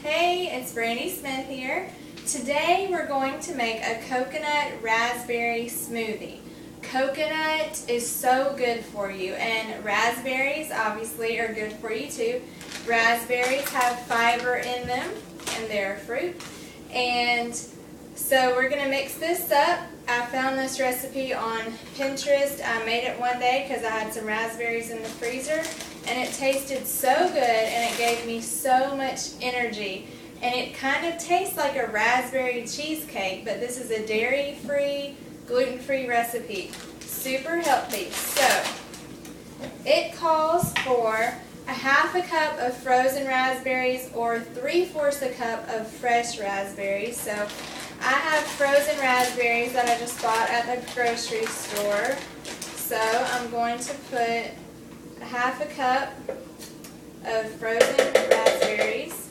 Hey, it's Brandy Smith here. Today we're going to make a coconut raspberry smoothie. Coconut is so good for you, and raspberries obviously are good for you too. Raspberries have fiber in them, and they're a fruit. And so we're going to mix this up. I found this recipe on Pinterest. I made it one day because I had some raspberries in the freezer, and it tasted so good and it gave me so much energy. And it kind of tastes like a raspberry cheesecake, but this is a dairy-free, gluten-free recipe. Super healthy. So it calls for a half a cup of frozen raspberries or 3/4 a cup of fresh raspberries. So I have frozen raspberries that I just bought at the grocery store. So I'm going to put a half a cup of frozen raspberries.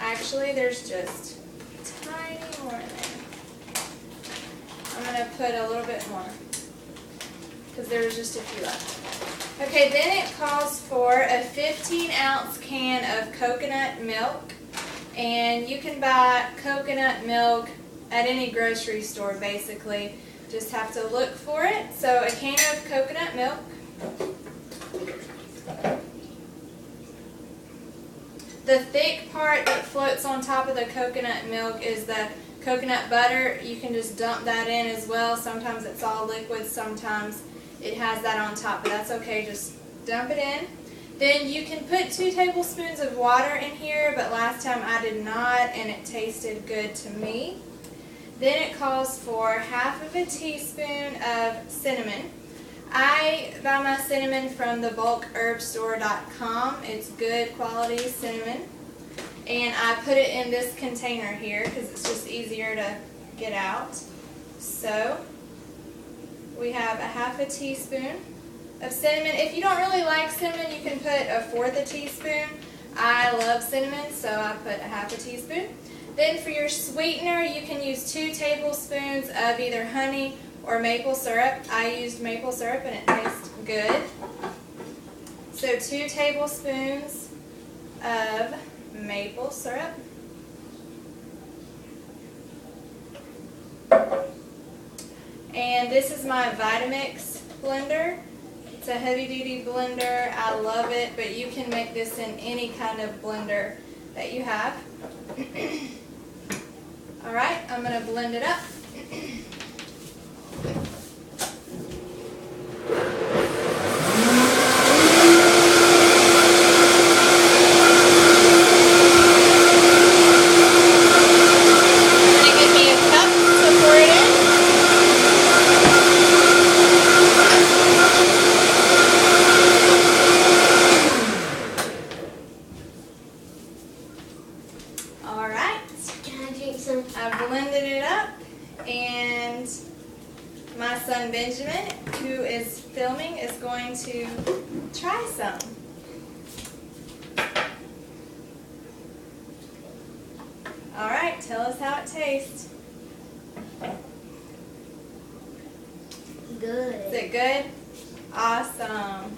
Actually, there's just a tiny more in there. I'm going to put a little bit more because there's just a few left. Okay, then it calls for a 15-ounce can of coconut milk. And you can buy coconut milk at any grocery store, basically. Just have to look for it. So a can of coconut milk. The thick part that floats on top of the coconut milk is the coconut butter. You can just dump that in as well. Sometimes it's all liquid, sometimes it has that on top, but that's okay. Just dump it in. Then you can put 2 tablespoons of water in here, but last time I did not, and it tasted good to me. Then it calls for half of a teaspoon of cinnamon. I buy my cinnamon from the bulkherbstore.com. It's good quality cinnamon. And I put it in this container here because it's just easier to get out. So we have a half a teaspoon of cinnamon. If you don't really like cinnamon, you can put a 1/4 teaspoon. I love cinnamon, so I put a half a teaspoon. Then for your sweetener, you can use 2 tablespoons of either honey or maple syrup. I used maple syrup and it tastes good. So 2 tablespoons of maple syrup. And this is my Vitamix blender. It's a heavy-duty blender. I love it, but you can make this in any kind of blender that you have. All right, I'm going to blend it up. I've blended it up, and my son Benjamin, who is filming, is going to try some. All right, tell us how it tastes. Good. Is it good? Awesome.